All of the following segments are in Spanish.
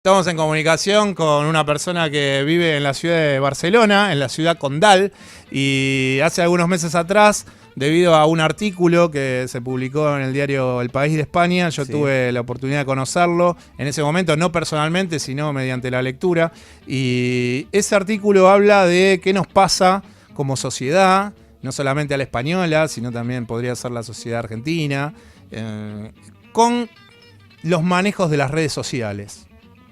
Estamos en comunicación con una persona que vive en la ciudad de Barcelona, en la ciudad condal, y hace algunos meses atrás, debido a un artículo que se publicó en el diario El País de España, yo tuve la oportunidad de conocerlo, en ese momento no personalmente, sino mediante la lectura, y ese artículo habla de qué nos pasa como sociedad, no solamente a la española, sino también podría ser la sociedad argentina, con los manejos de las redes sociales.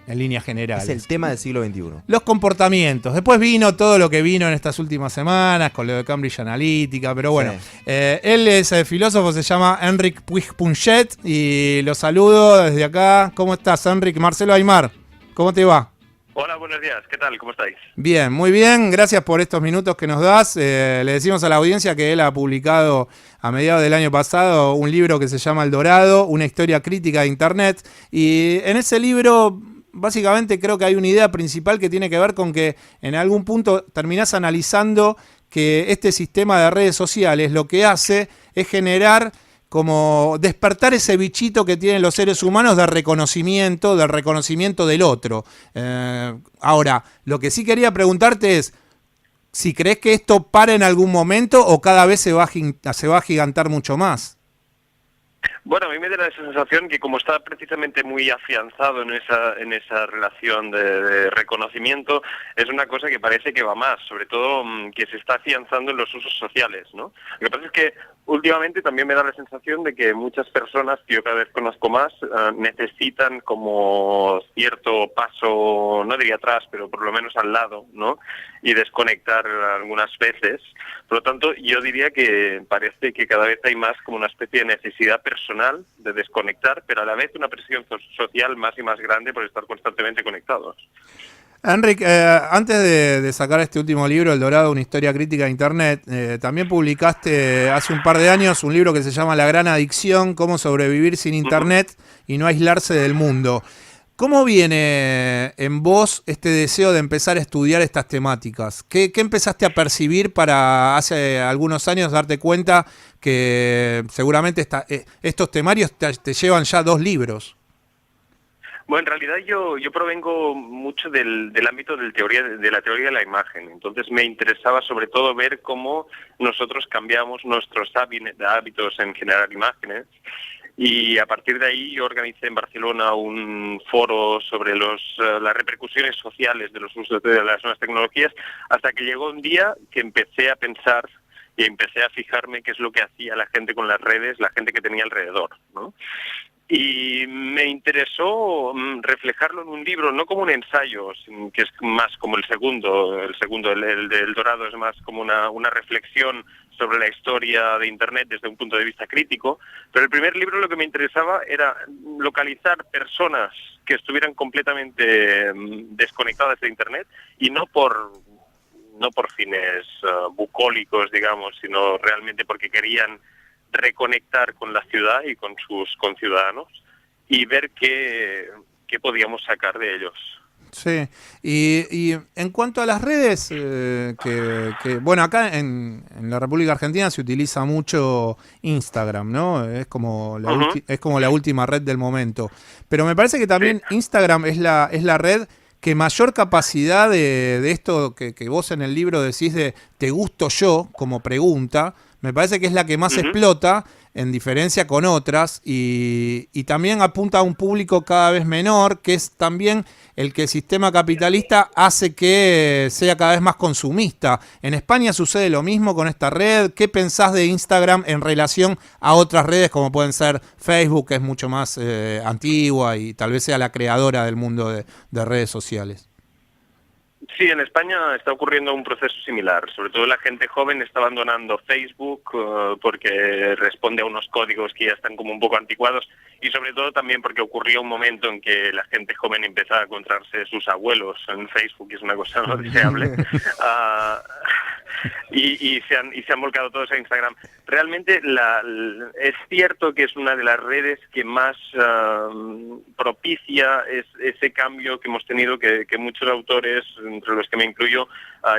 En líneas generales. Es el tema del siglo XXI. Los comportamientos. Después vino todo lo que vino en estas últimas semanas con lo de Cambridge Analytica, pero bueno. Sí. Él es filósofo, se llama Enric Puig-Punxet y lo saludo desde acá. ¿Cómo estás, Enric? Marcelo Aymar, ¿cómo te va? Hola, buenos días. ¿Qué tal? ¿Cómo estáis? Bien, muy bien. Gracias por estos minutos que nos das. Le decimos a la audiencia que él ha publicado a mediados del año pasado un libro que se llama El Dorado, una historia crítica de Internet. Y en ese libro, básicamente creo que hay una idea principal que tiene que ver con que en algún punto terminás analizando que este sistema de redes sociales lo que hace es generar como despertar ese bichito que tienen los seres humanos del reconocimiento del otro. Ahora, lo que sí quería preguntarte es si crees que esto para en algún momento o cada vez se va a agigantar mucho más. Bueno, a mí me da la sensación que como está precisamente muy afianzado en esa relación de reconocimiento, es una cosa que parece que va más, sobre todo que se está afianzando en los usos sociales, ¿no? Lo que pasa es que últimamente también me da la sensación de que muchas personas, que yo cada vez conozco más, necesitan como cierto paso, no diría atrás, pero por lo menos al lado, ¿no? Y desconectar algunas veces. Por lo tanto, yo diría que parece que cada vez hay más como una especie de necesidad personal de desconectar, pero a la vez una presión social más y más grande por estar constantemente conectados. Enric, antes de sacar este último libro, El Dorado, una historia crítica de Internet, también publicaste hace un par de años un libro que se llama La Gran Adicción, cómo sobrevivir sin Internet y no aislarse del mundo. ¿Cómo viene en vos este deseo de empezar a estudiar estas temáticas? ¿Qué empezaste a percibir para hace algunos años darte cuenta que seguramente estos temarios te llevan ya 2 libros? Bueno, en realidad yo provengo mucho del ámbito de la teoría de la imagen. Entonces me interesaba sobre todo ver cómo nosotros cambiamos nuestros hábitos en generar imágenes. Y a partir de ahí yo organicé en Barcelona un foro sobre las repercusiones sociales de los usos de las nuevas tecnologías, hasta que llegó un día que empecé a pensar y empecé a fijarme qué es lo que hacía la gente con las redes, la gente que tenía alrededor, ¿no? Y me interesó reflejarlo en un libro, no como un ensayo, que es más como el segundo, el del Dorado, es más como una reflexión sobre la historia de Internet desde un punto de vista crítico, pero el primer libro lo que me interesaba era localizar personas que estuvieran completamente desconectadas de Internet y no por fines bucólicos, digamos, sino realmente porque querían reconectar con la ciudad y con sus conciudadanos y ver qué podíamos sacar de ellos. Sí, y en cuanto a las redes, bueno, acá en la República Argentina se utiliza mucho Instagram, ¿no? Es como la última red del momento. Pero me parece que también Instagram es la red que mayor capacidad de esto que vos en el libro decís de ¿te gusto yo? Como pregunta, me parece que es la que más explota en diferencia con otras y también apunta a un público cada vez menor, que es también el que el sistema capitalista hace que sea cada vez más consumista. En España sucede lo mismo con esta red. ¿Qué pensás de Instagram en relación a otras redes como pueden ser Facebook, que es mucho más antigua y tal vez sea la creadora del mundo de redes sociales? Sí, en España está ocurriendo un proceso similar. Sobre todo la gente joven está abandonando Facebook porque responde a unos códigos que ya están como un poco anticuados y sobre todo también porque ocurrió un momento en que la gente joven empezaba a encontrarse sus abuelos en Facebook, y es una cosa no deseable. Y se han volcado todos a Instagram. Realmente es cierto que es una de las redes que más propicia ese cambio que hemos tenido, que muchos autores, entre los que me incluyo,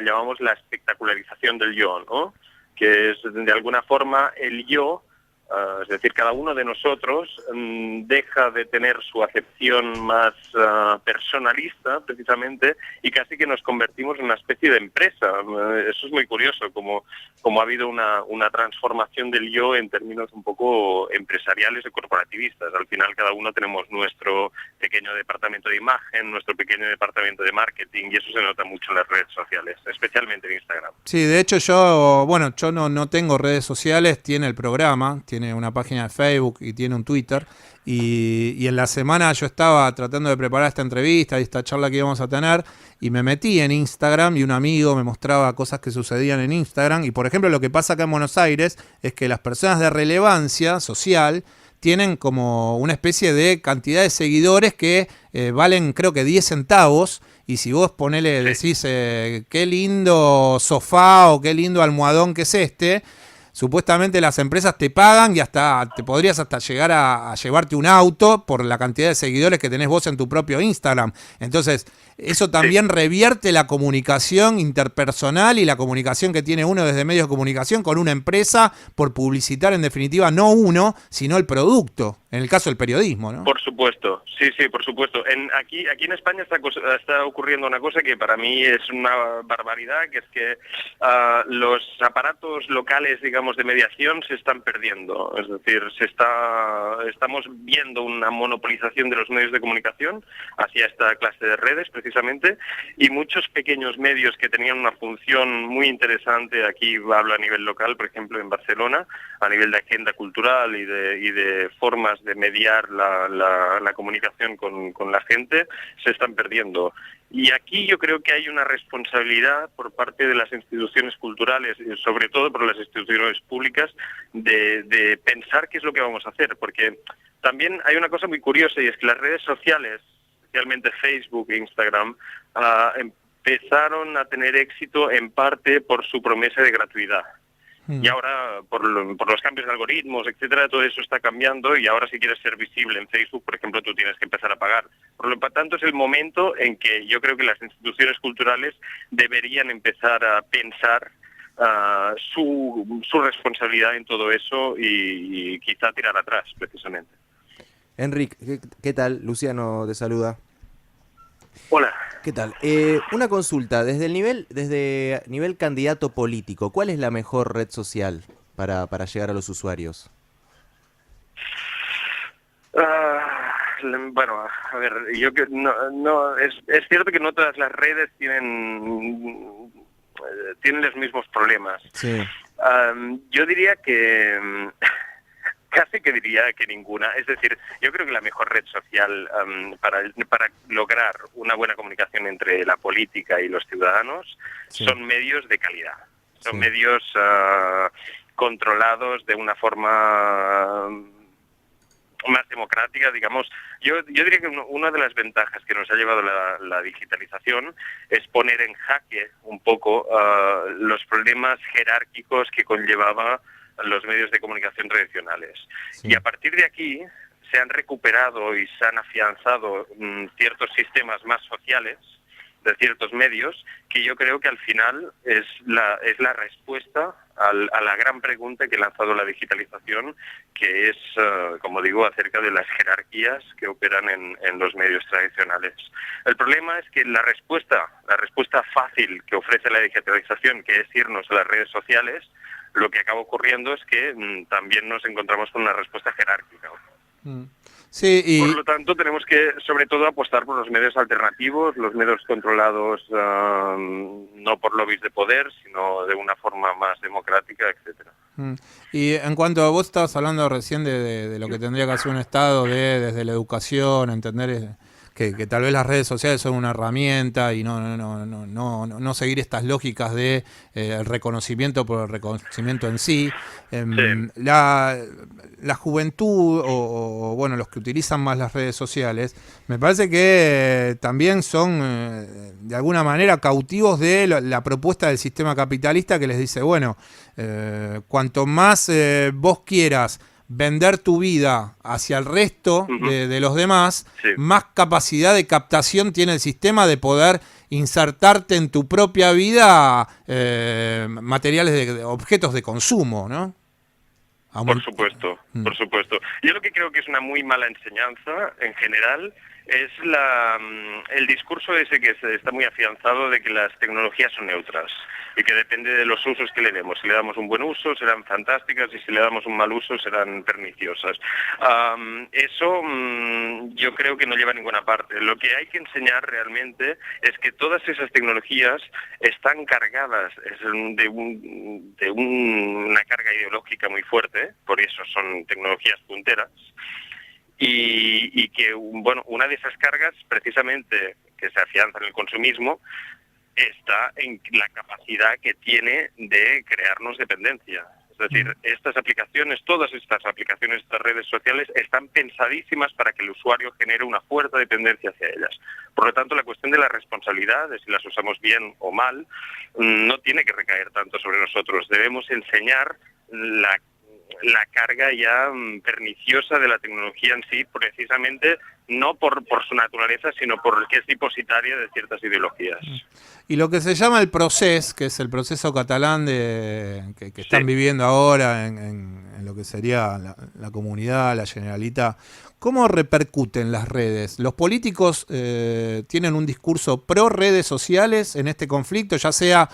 llamamos la espectacularización del yo, ¿no? Que es de alguna forma el yo Es decir, cada uno de nosotros deja de tener su acepción más personalista, precisamente, y casi que nos convertimos en una especie de empresa. Eso es muy curioso, como ha habido una transformación del yo en términos un poco empresariales y corporativistas. Al final cada uno tenemos nuestro pequeño departamento de imagen, nuestro pequeño departamento de marketing, y eso se nota mucho en las redes sociales, especialmente en Instagram. Sí, de hecho yo no tengo redes sociales, tiene el programa, tiene una página de Facebook y tiene un Twitter, y en la semana yo estaba tratando de preparar esta entrevista y esta charla que íbamos a tener, y me metí en Instagram y un amigo me mostraba cosas que sucedían en Instagram, y por ejemplo lo que pasa acá en Buenos Aires es que las personas de relevancia social tienen como una especie de cantidad de seguidores que valen creo que 10 centavos, y si vos decís qué lindo sofá o qué lindo almohadón que es este, supuestamente las empresas te pagan y hasta te podrías hasta llegar a llevarte un auto por la cantidad de seguidores que tenés vos en tu propio Instagram. Entonces, eso también revierte la comunicación interpersonal y la comunicación que tiene uno desde medios de comunicación con una empresa por publicitar, en definitiva, no uno, sino el producto, en el caso del periodismo, ¿no? Por supuesto, sí, por supuesto. Aquí en España está ocurriendo una cosa que para mí es una barbaridad, que es que los aparatos locales, digamos, de mediación se están perdiendo. Es decir, estamos viendo una monopolización de los medios de comunicación hacia esta clase de redes, precisamente, y muchos pequeños medios que tenían una función muy interesante, aquí hablo a nivel local, por ejemplo, en Barcelona, a nivel de agenda cultural y de formas de mediar la comunicación con la gente, se están perdiendo. Y aquí yo creo que hay una responsabilidad por parte de las instituciones culturales, y sobre todo por las instituciones públicas, de pensar qué es lo que vamos a hacer, porque también hay una cosa muy curiosa, y es que las redes sociales, especialmente Facebook e Instagram, empezaron a tener éxito en parte por su promesa de gratuidad. Y ahora, por los cambios de algoritmos, etcétera, todo eso está cambiando, y ahora si quieres ser visible en Facebook, por ejemplo, tú tienes que empezar a pagar. Por lo tanto, es el momento en que yo creo que las instituciones culturales deberían empezar a pensar su responsabilidad en todo eso y quizá tirar atrás, precisamente. Enric, ¿qué tal? Luciano te saluda. Hola. ¿Qué tal? Una consulta, desde nivel candidato político, ¿cuál es la mejor red social para llegar a los usuarios? Bueno, a ver, yo que es cierto que no todas las redes tienen los mismos problemas. Sí. Yo diría que casi que diría que ninguna. Es decir, yo creo que la mejor red social para lograr una buena comunicación entre la política y los ciudadanos son medios de calidad. Son medios controlados de una forma más democrática, digamos. Yo diría que una de las ventajas que nos ha llevado la digitalización es poner en jaque un poco los problemas jerárquicos que conllevaba los medios de comunicación tradicionales. Sí. Y a partir de aquí se han recuperado y se han afianzado ciertos sistemas más sociales de ciertos medios, que yo creo que al final es la respuesta a la gran pregunta que ha lanzado la digitalización, que es, como digo, acerca de las jerarquías que operan en los medios tradicionales. El problema es que la respuesta fácil que ofrece la digitalización, que es irnos a las redes sociales, lo que acaba ocurriendo es que también nos encontramos con una respuesta jerárquica. Sí, y por lo tanto, tenemos que, sobre todo, apostar por los medios alternativos, los medios controlados no por lobbies de poder, sino de una forma más democrática, etcétera. Y en cuanto a vos estabas hablando recién de lo que tendría que hacer un Estado desde la educación, entender que tal vez las redes sociales son una herramienta y no seguir estas lógicas de el reconocimiento por el reconocimiento en sí. La juventud o bueno, los que utilizan más las redes sociales, me parece que también son de alguna manera cautivos de la propuesta del sistema capitalista, que les dice, bueno, cuanto más vos quieras vender tu vida hacia el resto de los demás, más capacidad de captación tiene el sistema de poder insertarte en tu propia vida materiales objetos de consumo, ¿no? Por supuesto, por supuesto. Yo lo que creo que es una muy mala enseñanza en general es el discurso ese que está muy afianzado de que las tecnologías son neutras y que depende de los usos que le demos. Si le damos un buen uso serán fantásticas y si le damos un mal uso serán perniciosas. Eso yo creo que no lleva a ninguna parte. Lo que hay que enseñar realmente es que todas esas tecnologías están cargadas de una carga ideológica muy fuerte, por eso son tecnologías punteras. Y que, bueno, una de esas cargas, precisamente, que se afianza en el consumismo, está en la capacidad que tiene de crearnos dependencia. Es decir, estas aplicaciones, todas estas aplicaciones, estas redes sociales, están pensadísimas para que el usuario genere una fuerte dependencia hacia ellas. Por lo tanto, la cuestión de la responsabilidad, de si las usamos bien o mal, no tiene que recaer tanto sobre nosotros. Debemos enseñar la carga ya perniciosa de la tecnología en sí, precisamente no por su naturaleza, sino porque es depositaria de ciertas ideologías. Y lo que se llama el procés, que es el proceso catalán que están viviendo ahora en lo que sería la comunidad, la Generalitat, ¿cómo repercuten las redes? ¿Los políticos tienen un discurso pro redes sociales en este conflicto, ya sea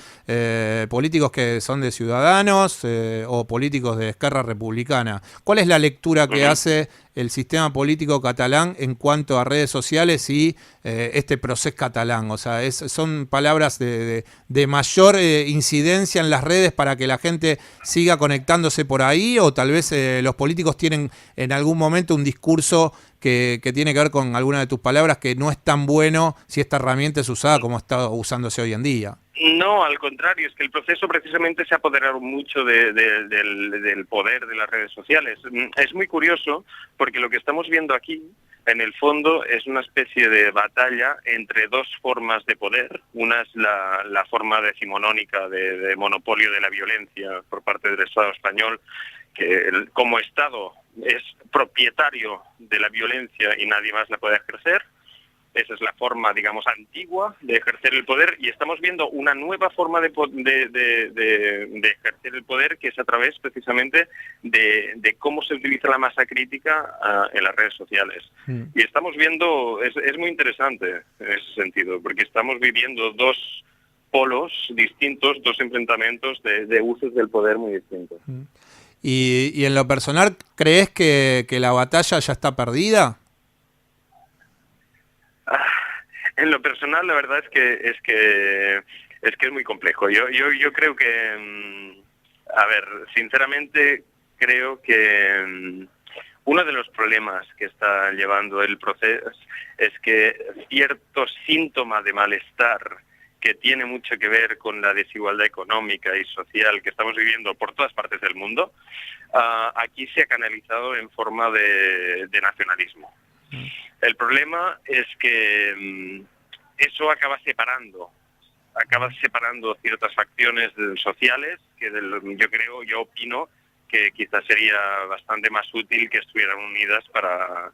políticos que son de Ciudadanos o políticos de Esquerra Republicana? ¿Cuál es la lectura que hace el sistema político catalán en cuanto a redes sociales y este proceso catalán? O sea, son palabras de mayor incidencia en las redes para que la gente siga conectándose por ahí, o tal vez los políticos tienen en algún momento un discurso que tiene que ver con alguna de tus palabras, que no es tan bueno si esta herramienta es usada como está usándose hoy en día. No, al contrario, es que el proceso precisamente se ha apoderado mucho del poder de las redes sociales. Es muy curioso porque lo que estamos viendo aquí, en el fondo, es una especie de batalla entre dos formas de poder. Una es la forma decimonónica de monopolio de la violencia por parte del Estado español, que como Estado es propietario de la violencia y nadie más la puede ejercer. Esa es la forma, digamos, antigua de ejercer el poder, y estamos viendo una nueva forma de ejercer el poder, que es a través precisamente de cómo se utiliza la masa crítica en las redes sociales. Y estamos viendo, es muy interesante en ese sentido, porque estamos viviendo dos polos distintos, dos enfrentamientos de usos del poder muy distintos. Y en lo personal, ¿crees que la batalla ya está perdida? En lo personal, la verdad es que es muy complejo. Yo creo que, a ver, sinceramente creo que uno de los problemas que está llevando el proceso es que cierto síntoma de malestar que tiene mucho que ver con la desigualdad económica y social que estamos viviendo por todas partes del mundo, aquí se ha canalizado en forma de nacionalismo. El problema es que eso acaba separando ciertas facciones sociales que yo opino que quizás sería bastante más útil que estuvieran unidas para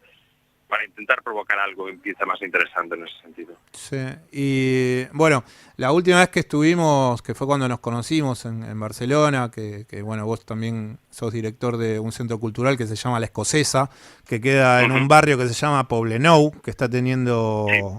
intentar provocar algo quizá más interesante en ese sentido. Sí, y bueno, la última vez que estuvimos, que fue cuando nos conocimos en Barcelona, que bueno, vos también sos director de un centro cultural que se llama La Escocesa, que queda en un barrio que se llama Poblenou, que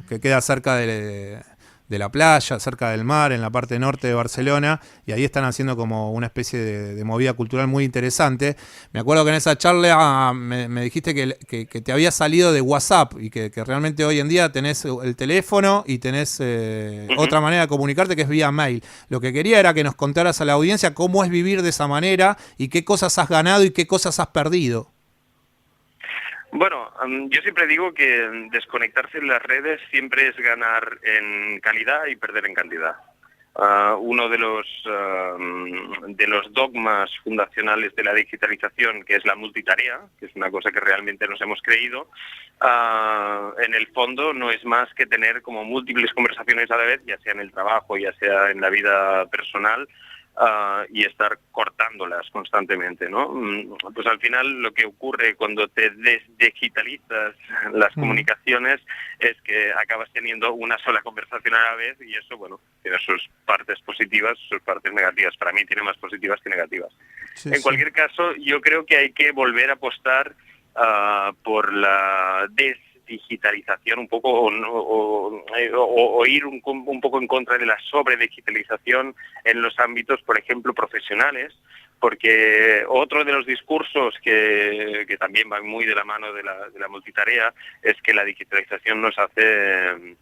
que queda cerca de la playa, cerca del mar, en la parte norte de Barcelona, y ahí están haciendo como una especie de movida cultural muy interesante. Me acuerdo que en esa charla me dijiste que te había salido de WhatsApp y que realmente hoy en día tenés el teléfono y tenés otra manera de comunicarte, que es vía mail. Lo que quería era que nos contaras a la audiencia cómo es vivir de esa manera y qué cosas has ganado y qué cosas has perdido. Bueno, yo siempre digo que desconectarse de las redes siempre es ganar en calidad y perder en cantidad. Uno de los dogmas fundacionales de la digitalización, que es la multitarea, que es una cosa que realmente nos hemos creído, en el fondo no es más que tener como múltiples conversaciones a la vez, ya sea en el trabajo, ya sea en la vida personal, y estar cortándolas constantemente, ¿no? Pues al final lo que ocurre cuando te digitalizas las comunicaciones es que acabas teniendo una sola conversación a la vez y eso, bueno, tiene sus partes positivas, sus partes negativas. Para mí tiene más positivas que negativas. Sí, en cualquier caso, yo creo que hay que volver a apostar por la digitalización un poco o ir un poco en contra de la sobredigitalización en los ámbitos, por ejemplo, profesionales, porque otro de los discursos que también va muy de la mano de la multitarea es que la digitalización nos hace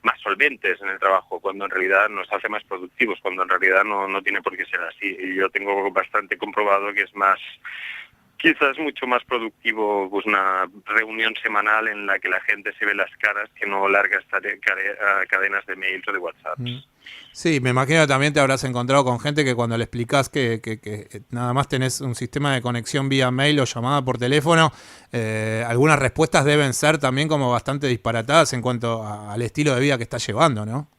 más solventes en el trabajo, cuando en realidad nos hace más productivos, cuando en realidad no tiene por qué ser así. Y yo tengo bastante comprobado que es quizás mucho más productivo pues una reunión semanal en la que la gente se ve las caras que no largas cadenas de mails o de WhatsApp. Sí, me imagino que también te habrás encontrado con gente que cuando le explicás que nada más tenés un sistema de conexión vía mail o llamada por teléfono, algunas respuestas deben ser también como bastante disparatadas en cuanto al estilo de vida que estás llevando, ¿no?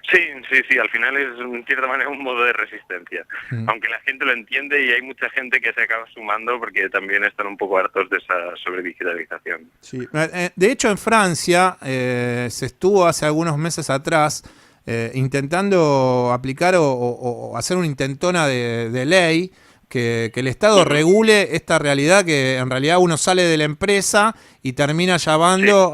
Sí, al final es en cierta manera un modo de resistencia, aunque la gente lo entiende y hay mucha gente que se acaba sumando porque también están un poco hartos de esa sobredigitalización. Sí. De hecho, en Francia se estuvo hace algunos meses atrás intentando aplicar o hacer una intentona de ley que el Estado regule esta realidad, que en realidad uno sale de la empresa y termina llamando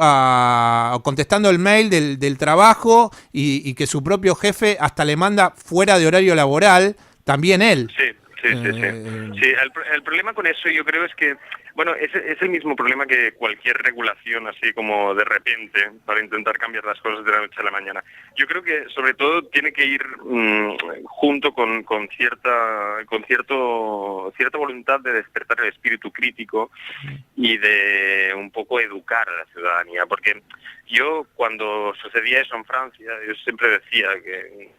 contestando el mail del trabajo y que su propio jefe hasta le manda fuera de horario laboral, también él. Sí. El problema con eso yo creo es que, bueno, es el mismo problema que cualquier regulación así como de repente para intentar cambiar las cosas de la noche a la mañana. Yo creo que sobre todo tiene que ir junto con cierta voluntad de despertar el espíritu crítico y de un poco educar a la ciudadanía, porque yo cuando sucedía eso en Francia, yo siempre decía que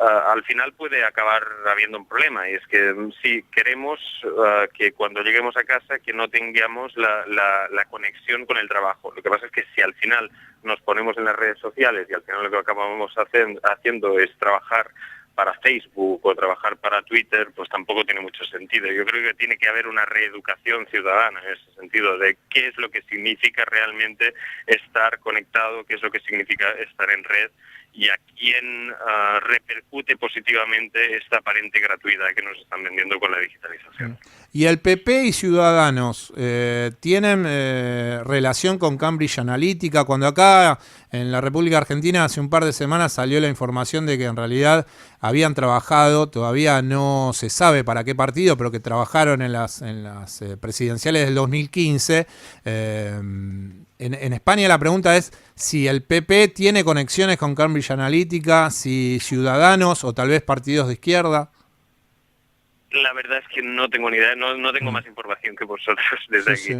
al final puede acabar habiendo un problema, y es que si queremos que cuando lleguemos a casa que no tengamos la conexión con el trabajo. Lo que pasa es que si al final nos ponemos en las redes sociales y al final lo que acabamos haciendo es trabajar para Facebook o trabajar para Twitter, pues tampoco tiene mucho sentido. Yo creo que tiene que haber una reeducación ciudadana en ese sentido, de qué es lo que significa realmente estar conectado, qué es lo que significa estar en red y a quién repercute positivamente esta aparente gratuidad que nos están vendiendo con la digitalización. ¿Y el PP y Ciudadanos tienen relación con Cambridge Analytica? Cuando acá en la República Argentina hace un par de semanas salió la información de que en realidad habían trabajado, todavía no se sabe para qué partido, pero que trabajaron en las presidenciales del 2015. En España la pregunta es si el PP tiene conexiones con Cambridge Analytica, si Ciudadanos o tal vez partidos de izquierda. La verdad es que no tengo ni idea, no tengo más información que vosotros desde aquí.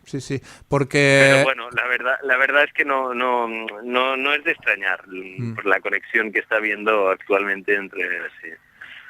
Sí, porque... Pero bueno, la verdad es que no es de extrañar por la conexión que está habiendo actualmente entre... Sí.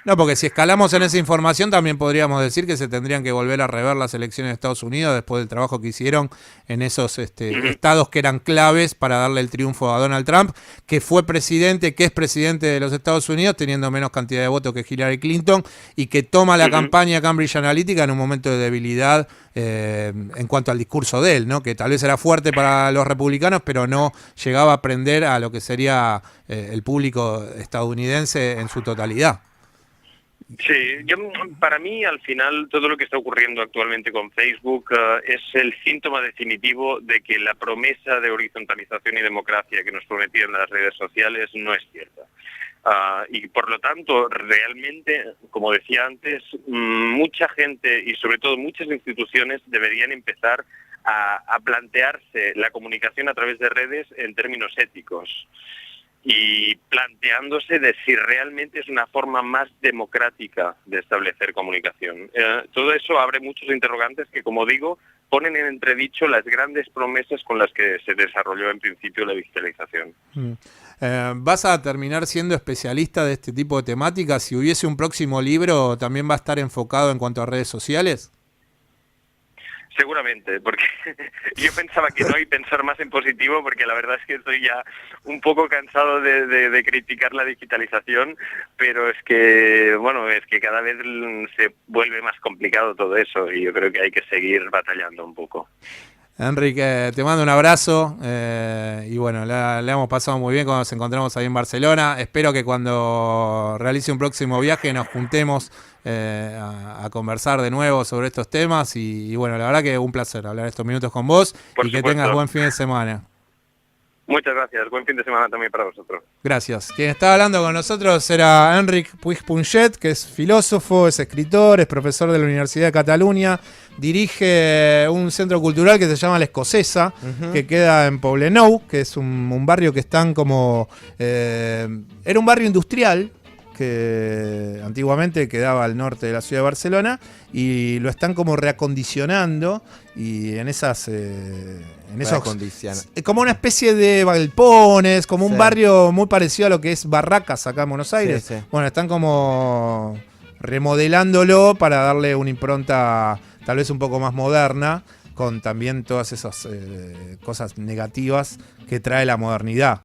No, porque si escalamos en esa información también podríamos decir que se tendrían que volver a rever las elecciones de Estados Unidos después del trabajo que hicieron en esos estados que eran claves para darle el triunfo a Donald Trump, que fue presidente, que es presidente de los Estados Unidos, teniendo menos cantidad de votos que Hillary Clinton, y que toma la campaña Cambridge Analytica en un momento de debilidad en cuanto al discurso de él, ¿no? Que tal vez era fuerte para los republicanos, pero no llegaba a aprender a lo que sería el público estadounidense en su totalidad. Sí, para mí al final todo lo que está ocurriendo actualmente con Facebook es el síntoma definitivo de que la promesa de horizontalización y democracia que nos prometían las redes sociales no es cierta. Y por lo tanto, realmente, como decía antes, mucha gente y sobre todo muchas instituciones deberían empezar a plantearse la comunicación a través de redes en términos éticos. Y planteándose de si realmente es una forma más democrática de establecer comunicación. Todo eso abre muchos interrogantes que, como digo, ponen en entredicho las grandes promesas con las que se desarrolló en principio la digitalización. ¿Vas a terminar siendo especialista de este tipo de temáticas? Si hubiese un próximo libro, ¿también va a estar enfocado en cuanto a redes sociales? Seguramente, porque yo pensaba que no y pensar más en positivo, porque la verdad es que estoy ya un poco cansado de criticar la digitalización, pero es que, bueno, es que cada vez se vuelve más complicado todo eso y yo creo que hay que seguir batallando un poco. Enrique, te mando un abrazo y bueno, la hemos pasado muy bien cuando nos encontramos ahí en Barcelona. Espero que cuando realice un próximo viaje nos juntemos a conversar de nuevo sobre estos temas y bueno, la verdad que un placer hablar estos minutos con vos. Por Y que supuesto. tengas buen fin de semana. Muchas gracias, buen fin de semana también para vosotros. Gracias. Quien estaba hablando con nosotros era Enric Puig-Punget, que es filósofo, es escritor, es profesor de la Universidad de Cataluña, dirige un centro cultural que se llama La Escocesa, que queda en Poblenou, que es un barrio que están como... era un barrio industrial, que antiguamente quedaba al norte de la ciudad de Barcelona, y lo están como reacondicionando, y en esos como una especie de galpones, como un barrio muy parecido a lo que es Barracas acá en Buenos Aires. Sí, sí. Bueno, están como remodelándolo para darle una impronta tal vez un poco más moderna, con también todas esas cosas negativas que trae la modernidad.